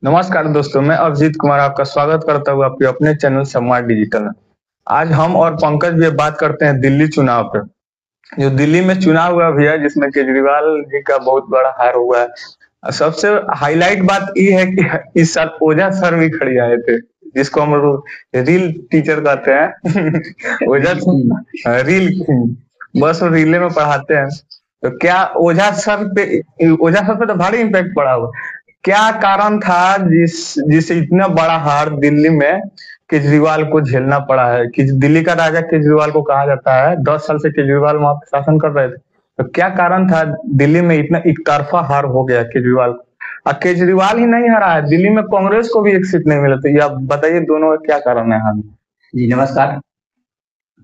नमस्कार दोस्तों, मैं अभिजीत कुमार आपका स्वागत करता हूँ आपके अपने चैनल सम्राट डिजिटल में। आज हम और पंकज भी बात करते हैं दिल्ली चुनाव पे। जो दिल्ली में चुनाव हुआ भैया, जिसमें केजरीवाल जी का बहुत बड़ा हार हुआ है। सबसे हाईलाइट बात ये है कि इस साल ओझा सर भी खड़े आए थे, जिसको हम लोग रील टीचर कहते हैं। ओझा रील बस वो रीले में पढ़ाते हैं। तो क्या ओझा सर पे तो भारी इम्पैक्ट पड़ा हुआ। क्या कारण था जिसे इतना बड़ा हार दिल्ली में केजरीवाल को झेलना पड़ा है कि दिल्ली का राजा केजरीवाल को कहा जाता है। 10 साल से केजरीवाल वहां पे शासन कर रहे थे। तो क्या कारण था दिल्ली में इतना एक तरफा हार हो गया केजरीवाल को। और केजरीवाल ही नहीं हारा है, दिल्ली में कांग्रेस को भी एक सीट नहीं मिला। तो ये आप बताइए, दोनों का क्या कारण है हार में? जी नमस्कार।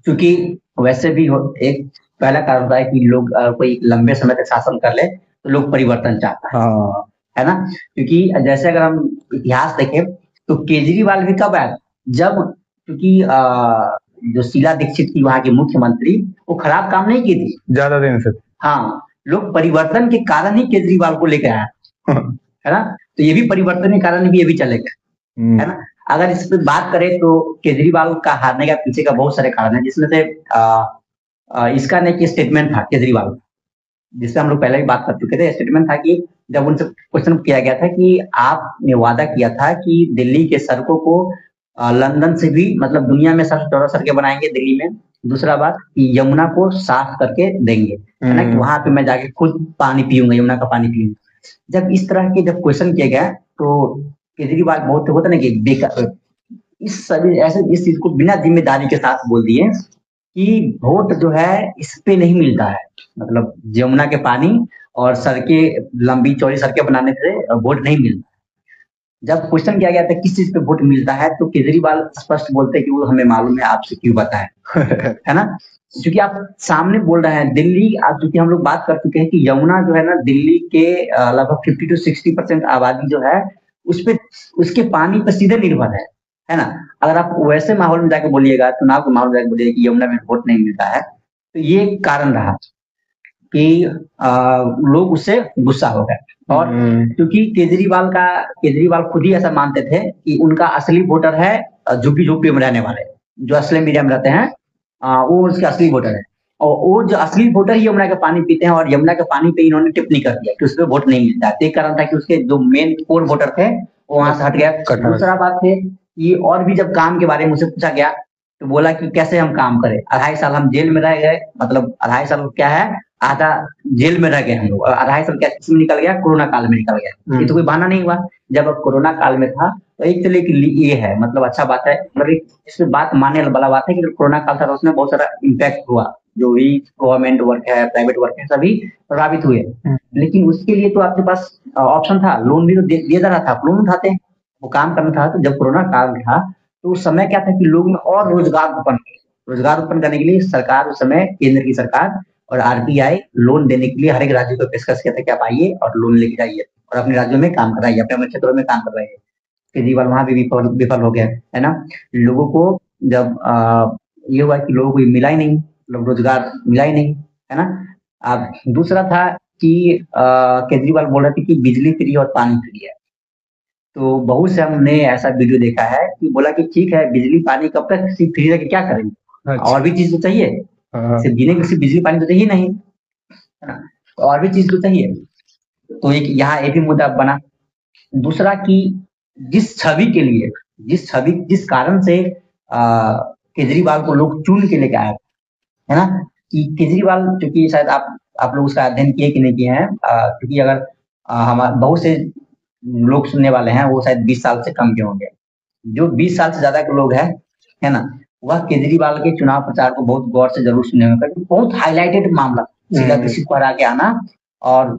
क्योंकि वैसे भी एक पहला कारण होता है कि लोग कोई लंबे समय तक शासन कर ले तो लोग परिवर्तन चाहता है ना। क्योंकि जैसे अगर हम इतिहास देखें तो केजरीवाल भी कब आया, जब क्योंकि जो शीला दीक्षित थी वहां की मुख्यमंत्री, वो खराब काम नहीं की थी ज्यादा दिन से। हाँ, लोग परिवर्तन के कारण ही केजरीवाल को लेकर आया है ना। तो ये भी परिवर्तन के कारण भी ये भी चलेगा, है ना। अगर इस पे बात करें तो केजरीवाल का हारने का पीछे का बहुत सारे कारण है, जिसमें से इसका नहीं कि स्टेटमेंट था केजरीवाल, जिससे हम लोग पहले भी बात कर चुके थे। स्टेटमेंट था कि जब उनसे क्वेश्चन किया गया था कि आपने वादा किया था कि दिल्ली के सड़कों को लंदन से भी मतलब दुनिया में सबसे चौड़ा सड़कें बनाएंगे दिल्ली में। दूसरा बात कि यमुना को साफ करके देंगे, है ना, कि वहां पे मैं जाके खुद पानी पीऊंगा, यमुना का पानी पीऊंगा। जब इस तरह के जब क्वेश्चन किए गए तो केजरीवाल बहुत होता ना कि बेकार इस सभी ऐसे इस चीज को बिना जिम्मेदारी के साथ बोल दिए कि वोट जो है इस पे नहीं मिलता है, मतलब यमुना के पानी और सड़कें लंबी चौड़ी सड़कें बनाने से वोट नहीं मिलता। जब क्वेश्चन किया गया था किस चीज पे वोट मिलता है तो केजरीवाल स्पष्ट बोलते हैं कि वो हमें मालूम है, आपसे क्यों बताएं। है ना, क्योंकि आप सामने बोल रहे हैं दिल्ली, क्योंकि हम लोग बात कर चुके हैं कि यमुना जो है ना दिल्ली के लगभग 50 to 60% आबादी जो है उस पे उसके पानी पे सीधे निर्भर है ना। अगर आप वैसे माहौल में जाके बोलिएगा, चुनाव के माहौल में जाके बोलिएगा कि यमुना में वोट नहीं मिलता है, तो ये कारण रहा कि लोग उससे गुस्सा हो गए। और क्योंकि केजरीवाल खुद ही ऐसा मानते थे कि उनका असली वोटर है झुग्गी झोपड़ी में रहने वाले, जो असली मीडिया में रहते हैं, वो उसके असली वोटर है। और वो जो असली वोटर ही यमुना का पानी पीते हैं, और यमुना के पानी पे इन्होंने टिप्पणी कर दिया कि उसपे वोट नहीं मिलता है। एक कारण था कि उसके जो मेन कोर वोटर थे वो वहां से हट गया। दूसरा बात है कि और भी जब काम के बारे में मुझसे पूछा गया तो बोला कि कैसे हम काम करें, 2.5 साल हम जेल में रह गए, मतलब 2.5 साल क्या है, आधा जेल में रह गए हम लोग। 2.5 साल क्या किसमें निकल गया, कोरोना काल में निकल गया। ये तो कोई बहाना नहीं हुआ। जब अब कोरोना काल में था तो एक तरह की ये है, मतलब अच्छा बात है, मतलब इसमें बात मानने वाला बात है कि कोरोना काल था तो उसमें बहुत सारा इम्पैक्ट हुआ, जो भी गवर्नमेंट वर्क है प्राइवेट वर्क है सभी प्रभावित हुए। लेकिन उसके लिए तो आपके पास ऑप्शन था, लोन भी तो दिया जा रहा था, आप लोन उठाते, वो काम करना था। तो जब कोरोना काल था तो उस समय क्या था कि लोग में और रोजगार उत्पन्न करने के लिए सरकार उस समय, केंद्र की सरकार और आरबीआई लोन देने के लिए हर एक राज्य को पेशकश किया था कि आप आइए और लोन लेके जाइए और अपने राज्यों में काम कराइए, अपने क्षेत्रों में काम कर रहे हैं। केजरीवाल वहां भी विफल हो गया, है ना। लोगों को जब ये हुआ कि लोगों को मिला ही नहीं, मतलब रोजगार मिला ही नहीं, है ना। अब दूसरा था कि केजरीवाल बोल रहे थे कि बिजली फ्री और पानी फ्री है। तो बहुत से हमने ऐसा वीडियो देखा है कि बोला कि ठीक है बिजली पानी कब तक सिर्फ फ्री रह के क्या करेंगे, और भी चीज तो चाहिए, सिर्फ जीने के सिर्फ बिजली पानी तो चाहिए नहीं, है ना, तो और भी चीज तो चाहिए। तो एक यहाँ एक भी मुद्दा बना। दूसरा कि जिस कारण से केजरीवाल को लोग चुन के लेके आए, है ना, कि केजरीवाल, क्योंकि शायद आप लोग उसका अध्ययन किए कि नहीं किए हैं, क्योंकि अगर हमारे बहुत से लोग सुनने वाले हैं वो शायद 20 साल से कम के होंगे। जो 20 साल से ज्यादा के लोग हैं, है ना, वह केजरीवाल के चुनाव प्रचार को बहुत गौर से जरूर सुने होंगे, क्योंकि बहुत हाईलाइटेड मामला शीला दीक्षित को हरा के आना, और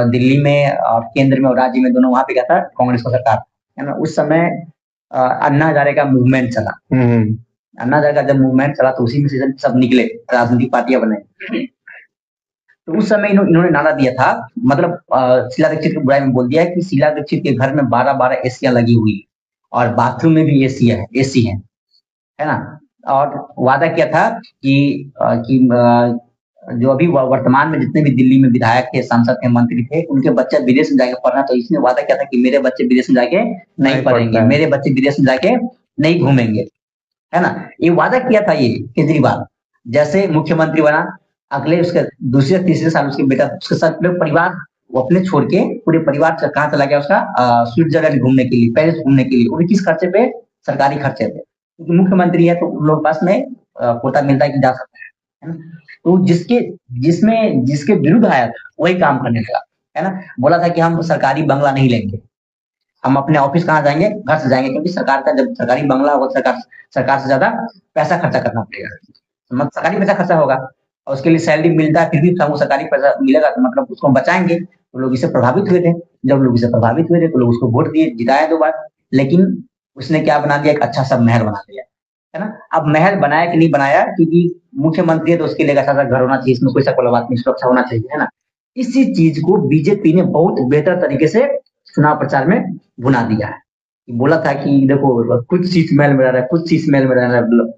दिल्ली में और केंद्र में और राज्य में दोनों वहां पे क्या था, कांग्रेस का सरकार, है ना। उस समय अन्ना हजारे का मूवमेंट चला। अन्ना हजारे का जब मूवमेंट चला तो उसी में से सब निकले, राजनीतिक पार्टियां बने। तो उस समय इन्होंने नारा दिया था, मतलब शीला दीक्षित के बुराई में बोल दिया कि शीला दीक्षित के घर में 12-12 एसियां लगी हुई और बाथरूम में भी एसी है ना। और वादा किया था कि जो अभी वर्तमान में जितने भी दिल्ली में विधायक थे, सांसद थे, मंत्री थे, उनके बच्चे विदेश में जाके पढ़ना, तो इसने वादा किया था कि मेरे बच्चे विदेश में जाके नहीं पढ़ेंगे, मेरे बच्चे विदेश में जाके नहीं घूमेंगे, है ना। ये वादा किया था ये केजरीवाल, जैसे मुख्यमंत्री बना, अगले उसके दूसरे तीसरे साल उसके बेटा उसके साथ पूरे परिवार वो अपने छोड़ के पूरे परिवार कहाँ चला गया उसका, स्विट्जरलैंड घूमने के लिए, पेरिस घूमने के लिए। वो भी किस खर्चे पे? सरकारी खर्चे पे, क्योंकि मुख्यमंत्री है तो उन लोग पास में कोटा मिलता है कि जा सकता है ना। तो जिसके विरुद्ध आया था वही काम करने लगा, है ना। बोला था कि हम सरकारी बंगला नहीं लेंगे, हम अपने ऑफिस कहाँ जाएंगे? घर से जाएंगे, क्योंकि सरकार का जब सरकारी बंगला होगा, सरकार से ज्यादा पैसा खर्चा करना पड़ेगा, मतलब सरकारी पैसा खर्चा होगा, और उसके लिए सैलरी मिलता है, फिर भी हमको सरकारी पैसा मिलेगा तो मतलब उसको बचाएंगे। तो लोग इससे प्रभावित हुए थे, जब लोग इससे प्रभावित हुए थे तो लोग उसको वोट दिए, जिताया 2 बार। लेकिन उसने क्या बना दिया? एक अच्छा सा महल बना दिया, है ना। अब महल बनाया कि नहीं बनाया, क्योंकि मुख्यमंत्री है तो उसके लिए अच्छा सा घर होना चाहिए, इसमें कोई सा कोई बात नहीं, सुरक्षा होना चाहिए, है ना। इसी चीज को बीजेपी ने बहुत बेहतर तरीके से चुनाव प्रचार में भुना दिया है। बोला था कि देखो कुछ शीश महल में रह रहा है, कुछ शीश महल में रह रहा है,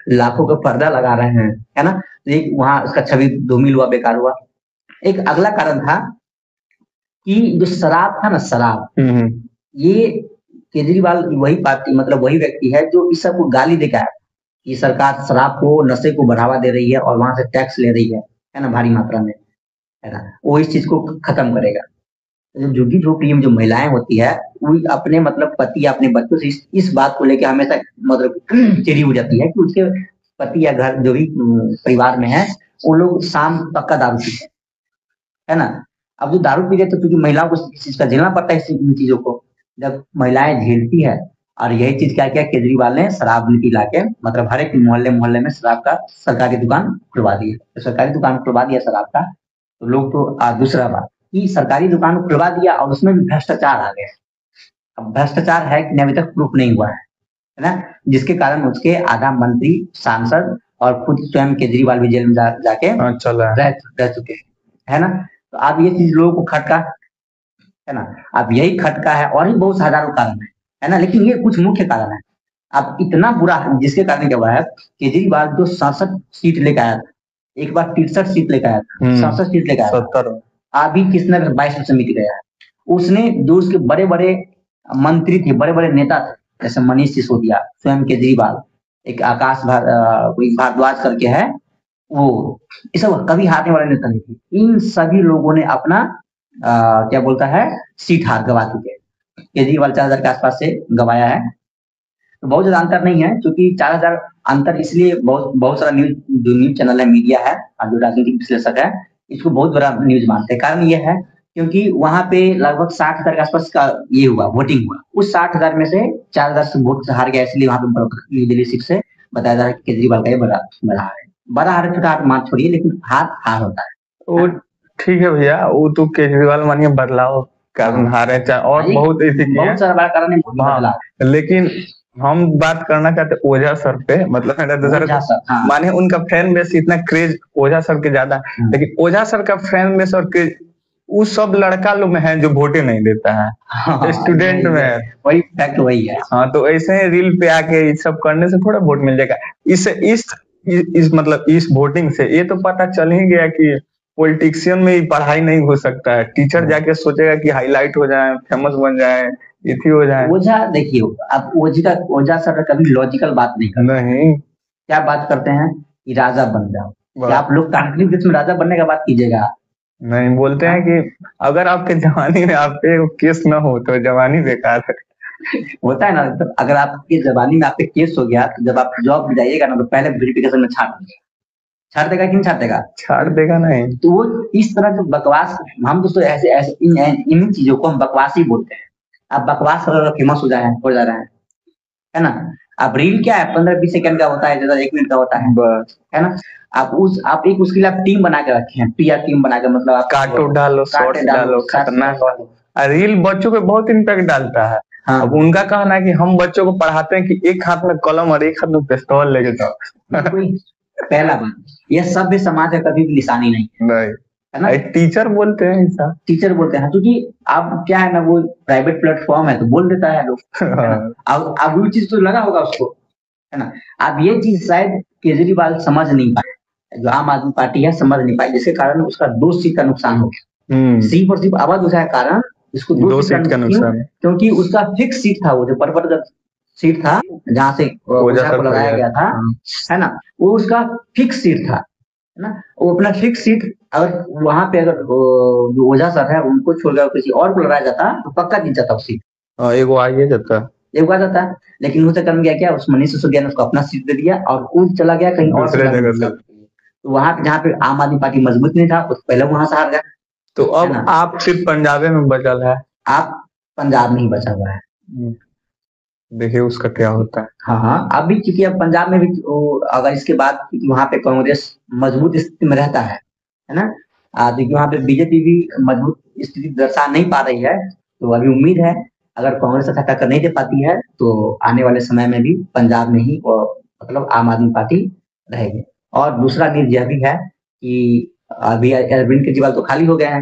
लाखों का पर्दा लगा रहे हैं, है ना। तो एक वहां उसका छवि धूमिल हुआ, बेकार हुआ। एक अगला कारण था कि जो शराब था ना, शराब, ये केजरीवाल वही पार्टी, मतलब वही व्यक्ति है जो इस सबको गाली देकर आया कि सरकार शराब को, नशे को बढ़ावा दे रही है और वहां से टैक्स ले रही है ना, भारी मात्रा में, है ना। वो इस चीज को खत्म करेगा। जो झुग्गी झोपड़ी में जो महिलाएं होती है, वो अपने मतलब पति या अपने बच्चों से इस बात को लेकर हमेशा मतलब चिड़ी हो जाती है कि उसके पति या घर जो भी परिवार में है, वो लोग शाम पक्का दारू पीते हैं, है ना। अब जो दारू पी रहे तो क्योंकि महिलाओं को इस चीज का झेलना पड़ता है, इन चीजों को जब महिलाएं झेलती है। और यही चीज क्या किया केजरीवाल ने? शराब नीति लाके मतलब हर एक मोहल्ले मोहल्ले में शराब का सरकारी दुकान खुलवा दी। तो सरकारी दुकान खुलवा दिया शराब का, तो लोग तो दूसरा बात कि सरकारी दुकान खुलवा दिया और उसमें भी भ्रष्टाचार आ गया। अब भ्रष्टाचार है कि नहीं अभी तक प्रूफ नहीं हुआ है ना, जिसके कारण उसके आधा मंत्री, सांसद और खुद स्वयं केजरीवाल भी जेल में जाके रह चुके हैं, है ना। तो अब ये चीज लोगों को खटका, है ना। अब यही खटका है और भी बहुत हजारों कारण है ना, लेकिन ये कुछ मुख्य कारण है। अब इतना बुरा है जिसके कारण क्या हुआ है, केजरीवाल जो 67 सीट लेकर आया था, एक बार 63 सीट लेकर आया था, 67 सीट लेकर आया था, अभी किसने 22 में मिट गया है। उसने जो उसके बड़े बड़े मंत्री थे, बड़े बड़े नेता थे, जैसे मनीष सिसोदिया, स्वयं केजरीवाल, एक आकाश भारद्वाज करके है, वो ये सब कभी हारने वाले नेता नहीं थे। इन सभी लोगों ने अपना क्या बोलता है, सीट हार गवा चुके हैं। केजरीवाल 4000 के आसपास से गवाया है, तो बहुत ज्यादा अंतर नहीं है, क्योंकि 4000 अंतर इसलिए बहुत सारा न्यूज, जो न्यूज चैनल है, मीडिया है और जो राजनीतिक विश्लेषक है, इसको बहुत बड़ा न्यूज मानते हैं। कारण ये है क्योंकि वहां पे लगभग 60,000 के आसपास का ये हुआ, वोटिंग हुआ। उस 60,000 में से 4000 से वोट से हार गया, इसलिए वहां पे न्यू दिल्ली सीट से बताया जा रहा है कि केजरीवाल का ये बड़ा हार है, छोटा हार मान छोड़िए, लेकिन हार होता है। वो ठीक है भैया, वो तो केजरीवाल मानिए बदलाव कारण हारे, और बहुत बहुत सारा बड़ा कारण है, लेकिन हम बात करना चाहते ओझा सर पे, मतलब माने उनका फैन बेस इतना क्रेज ओझा सर के ज्यादा, लेकिन ओझा सर का फैन बेस और क्रेज उस सब लड़का लोग में है जो वोटे नहीं देता है, स्टूडेंट में वही फैक्ट वही है। हाँ, तो ऐसे ही रील पे आके ये सब करने से थोड़ा वोट मिल जाएगा। इस मतलब इस वोटिंग से ये तो पता चल ही गया कि पॉलिटिशियन में पढ़ाई नहीं हो सकता है। टीचर जाके सोचेगा कि हाईलाइट हो जाए, फेमस बन जाए, इथी हो जाए। ओझा देखिए, अब ओझा सर कभी लॉजिकल बात नहीं करते, नहीं क्या बात करते हैं कि राजा बन जाओ, क्या आप लोग कांकरी देश में राजा बनने का बात कीजिएगा? नहीं, बोलते हैं कि अगर आपके जवानी में आप पे केस न हो तो जवानी बेकार है। होता है ना, तो अगर आपके जवानी में आप पे केस हो गया तो जब आप जॉब में जाइएगा ना, तो पहले वेरिफिकेशन में छाड़ देगा कि नहीं छाड़ देगा? छाड़ देगा नहीं। तो वो इस तरह जो बकवास, हम दोस्तों ऐसे ऐसे इन चीजों को हम बकवास ही बोलते हैं। अब बकवास फेमस हो जा रहा है ना। अब रील क्या है, 15-20 सेकंड का होता है, ज्यादा 1 मिनट का होता है ना। आप एक उसके लिए आप टीम बना के रखे हैं, PR टीम बना के, मतलब आप कार्टून डालो, शॉर्ट्स डालो, खतरनाक। रील बच्चों पे बहुत इम्पैक्ट डालता है। हाँ। अब उनका कहना है कि हम बच्चों को पढ़ाते हैं कि एक हाथ में कलम और एक हाथ में पिस्तौल लेके जाओ। पहला बात, यह सभ्य समाज का कभी भी निशानी नहीं है ना। टीचर बोलते हैं ऐसा, टीचर बोलते हैं, क्योंकि अब क्या है ना, वो प्राइवेट प्लेटफॉर्म है तो बोल देता है लोग। अब वो चीज तो लगा होगा उसको, है ना। अब ये चीज शायद केजरीवाल समझ नहीं पाए, जो आम आदमी पार्टी है समझ नहीं पाई, जिसके कारण उसका 2 सीट का नुकसान हो गया। सिर्फ और सिर्फ आवाज उसका कारण इसको 2 सीट का नुकसान, क्योंकि उसका फिक्स सीट था, वो जो परवर सीट था जहाँ से ओझा को लगाया गया था, है ना, वो उसका फिक्स सीट था, है ना। वो अपना फिक्स सीट अगर वहां पे अगर जो ओझा सर है उनको छोड़कर किसी और को लगाया जाता तो पक्का जीत जाता उस सीट। एगो आइए जाता, एक बात आता, लेकिन उससे कर्म क्या उस मनीष सिसोदिया ने उसको अपना सीट दे दिया और वो चला गया कहीं और जगह से। तो वहां पे जहाँ पे आम आदमी पार्टी मजबूत नहीं था, उस पहले वहां से हार गया। तो अब आप सिर्फ पंजाब में बचल है, आप पंजाब में ही बचा हुआ है। देखिए उसका क्या होता है। हाँ, अब भी क्योंकि अब पंजाब में भी अगर इसके बाद वहां पे कांग्रेस मजबूत स्थिति में रहता है ना, देखिए वहां पे बीजेपी भी मजबूत स्थिति दर्शा नहीं पा रही है, तो अभी उम्मीद है अगर कांग्रेस अच्छा टक्कर नहीं दे पाती है तो आने वाले समय में भी पंजाब में ही मतलब आम आदमी पार्टी रहेगी। और दूसरा न्यूज यह भी है कि अभी अरविंद केजरीवाल तो खाली हो गए हैं,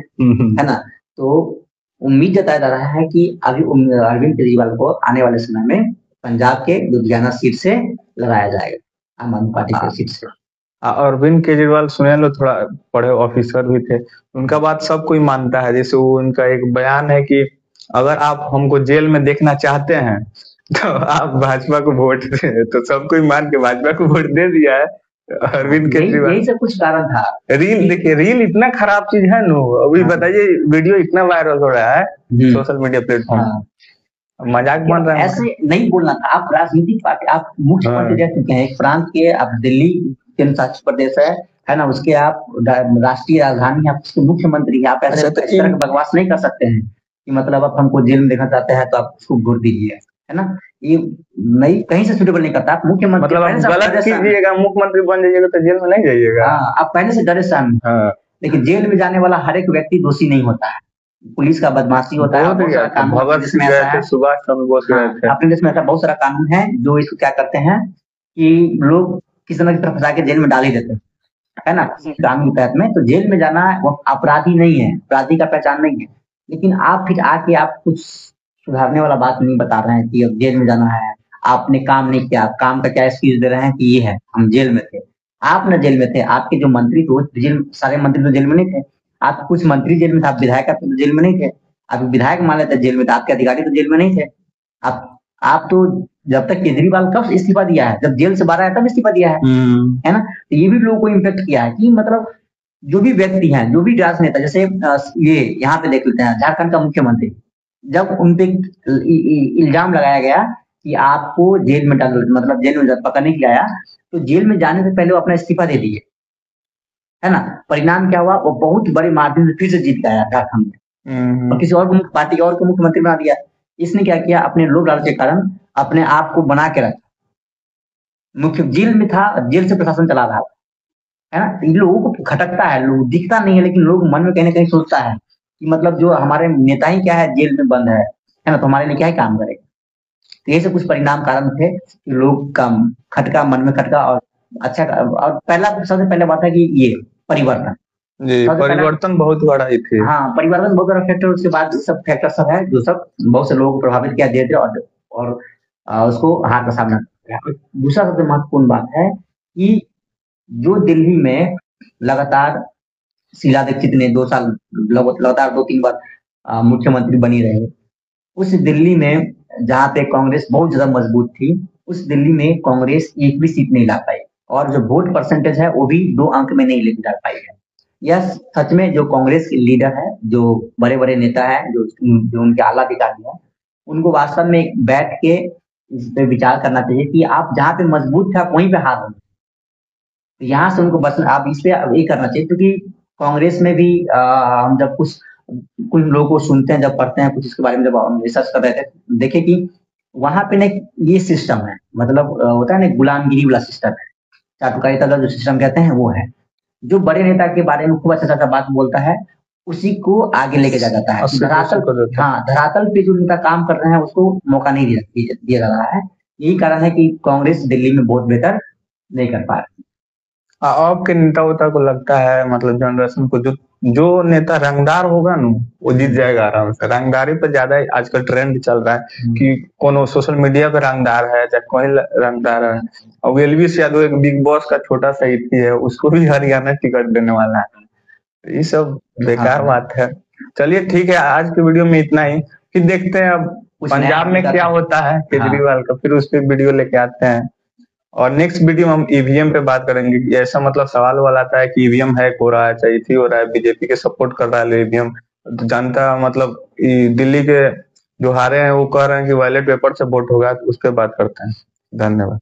है ना, तो उम्मीद जताया जा रहा है कि अभी अरविंद केजरीवाल को आने वाले समय में पंजाब के लुधियाना सीट से लगाया जाएगा, आम आदमी पार्टी की सीट से। अरविंद केजरीवाल सुने लो, थोड़ा बड़े ऑफिसर भी थे, उनका बात सब कोई मानता है। जैसे वो उनका एक बयान है कि अगर आप हमको जेल में देखना चाहते हैं तो आप भाजपा को वोट दें, तो सब कोई मान के भाजपा को वोट दे दिया है अरविंद केजरीवाल। यही सब कुछ कारण था। रील देखिए, रील इतना खराब चीज है नो, अभी बताइए वीडियो इतना वायरल हो रहा है सोशल मीडिया प्लेटफॉर्म, मजाक बन रहा है। ऐसे नहीं बोलना था, आप राजनीतिक पार्टी, आप मुख्यमंत्री रह चुके हैं एक प्रांत के, आप दिल्ली केंद्र शासित प्रदेश है ना, उसके आप राष्ट्रीय राजधानी है, उसके मुख्यमंत्री है, आप ऐसे इस तरह का बकवास नहीं कर सकते हैं कि मतलब आप हमको जेल में देखना चाहते हैं तो आप उसको वोट दीजिए, है ना, ये नहीं, कहीं से सुटेबल नहीं करता। आप मुख्यमंत्री मतलब आप गलत कीजिएगा, मुख्यमंत्री बन जाइएगा तो जेल में नहीं जाइएगा। आप पहले से डरे शामिल, लेकिन जेल में जाने वाला हर एक व्यक्ति दोषी नहीं होता है, पुलिस का बदमाशी होता है, बहुत सारा कानून अपने देश में ऐसा है, सुभाष चंद्र बोस अपने देश में ऐसा बहुत सारा कानून है जो इसको क्या करते हैं कि लोग किसी न किसी तरह फंसा के जेल में डाल ही देते हैं, है ना, कानून के तहत में। तो जेल में जाना वो अपराधी नहीं है, अपराधी का पहचान नहीं है, लेकिन आप फिर आके आप कुछ सुधारने वाला बात नहीं बता रहे हैं कि अब जेल में जाना है, आपने काम नहीं किया, काम का क्या एक्सक्यूज दे रहे हैं कि ये है हम जेल में थे। आप न जेल में थे, आपके जो मंत्री थे जेल, सारे मंत्री तो जेल में नहीं थे, आप कुछ मंत्री जेल में थे, आप विधायक तो जेल में नहीं थे, आप विधायक मान लेते जेल में थे, आपके अधिकारी तो जेल में नहीं थे। आप तो जब तक केजरीवाल कब इस्तीफा दिया है, जब जेल से बाहर आया तब इस्तीफा दिया है ना, तो ये भी लोगों को इम्पेक्ट किया है कि मतलब जो भी व्यक्ति हैं, जो भी राजनेता, जैसे ये यहाँ पे देख लेते हैं झारखंड का मुख्यमंत्री, जब उनपे इल्जाम लगाया गया कि आपको जेल में डाल, मतलब जेल में पकड़ने के लिए आया, तो जेल में जाने से पहले वो अपना इस्तीफा दे दिए, है ना। परिणाम क्या हुआ, वो बहुत बड़े मार्जिन से फिर से जीत गया झारखंड में और किसी और को पार्टी और को मुख्यमंत्री बना दिया। इसने क्या किया, अपने लोग लालच के कारण अपने आप को बना के रखा, मुख्य जेल में था, जेल से प्रशासन चला रहा है ना। इन लोगों को खटकता है, लोग दिखता नहीं है, लेकिन लोग मन में कहीं ना कहीं सोचता है कि मतलब जो हमारे नेता ही क्या है, जेल में बंद है ना, तो हमारे लिए क्या ही काम करेगा। तो ये सब कुछ परिणाम कारण थे कि लोग का खटका, मन में खटका। और अच्छा, और पहला सबसे पहले बात है कि ये परिवर्तन, परिवर्तन बहुत बड़ा ही थे। हाँ, परिवर्तन बहुत बड़ा फैक्टर, उसके बाद सब फैक्टर सब है जो सब बहुत से लोगों को प्रभावित किया धीरे धीरे और उसको हार का सामना किया। दूसरा सबसे महत्वपूर्ण बात है कि जो दिल्ली में लगातार शीला दीक्षित ने 2 साल लगातार 2-3 बार मुख्यमंत्री बनी रहे, उस दिल्ली में जहाँ पे कांग्रेस बहुत ज्यादा मजबूत थी, उस दिल्ली में कांग्रेस एक भी सीट नहीं ला पाई और जो वोट परसेंटेज है वो भी 2 अंक में नहीं लेके जा पाई है। यह सच में जो कांग्रेस के लीडर है, जो बड़े बड़े नेता है, जो उनके आला अधिकारी है, उनको वास्तव में बैठ के इस पे विचार करना चाहिए कि आप जहाँ पे मजबूत थे आप वहीं पे हार हो, तो यहाँ से उनको बस आप इस पे ये करना चाहिए। क्योंकि कांग्रेस में भी हम जब कुछ लोगों को सुनते हैं, जब पढ़ते हैं कुछ इसके बारे में, जब हम रिसर्च कर रहे थे, देखे कि वहां पे ना ये सिस्टम है, मतलब होता है ना गुलामगिरी वाला सिस्टम है, चाटुकारिता का जो सिस्टम कहते हैं वो है। जो बड़े नेता के बारे में खूब अच्छा बात बोलता है उसी को आगे लेके जाता है, धरातल पे जो उनका काम कर रहे हैं उसको मौका नहीं दिया जा रहा है। यही कारण है कि कांग्रेस दिल्ली में बहुत बेहतर नहीं कर पा रही। आपके नेता उता को लगता है, मतलब जनरेशन को जो जो नेता रंगदार होगा ना वो जीत जाएगा आराम से। रंगदारी पे ज्यादा आजकल ट्रेंड चल रहा है कि कौन सोशल मीडिया पे रंगदार है चाहे कोई रंगदार है। और एलवीस यादव एक बिग बॉस का छोटा सा इति है, उसको भी हरियाणा टिकट देने वाला है। ये सब बेकार बात है। चलिए ठीक है, आज की वीडियो में इतना ही। फिर देखते हैं अब पंजाब में क्या होता है केजरीवाल का, फिर उस पर वीडियो लेके आते हैं। और नेक्स्ट वीडियो में हम ईवीएम पे बात करेंगे कि ऐसा मतलब सवाल वाला आता है कि ईवीएम हैक हो रहा है चाहे इसी हो रहा है, बीजेपी के सपोर्ट कर रहा है ईवीएम। तो जनता मतलब दिल्ली के जो हारे हैं वो कह रहे हैं कि बैलेट पेपर से वोट होगा, तो उस पर बात करते हैं। धन्यवाद।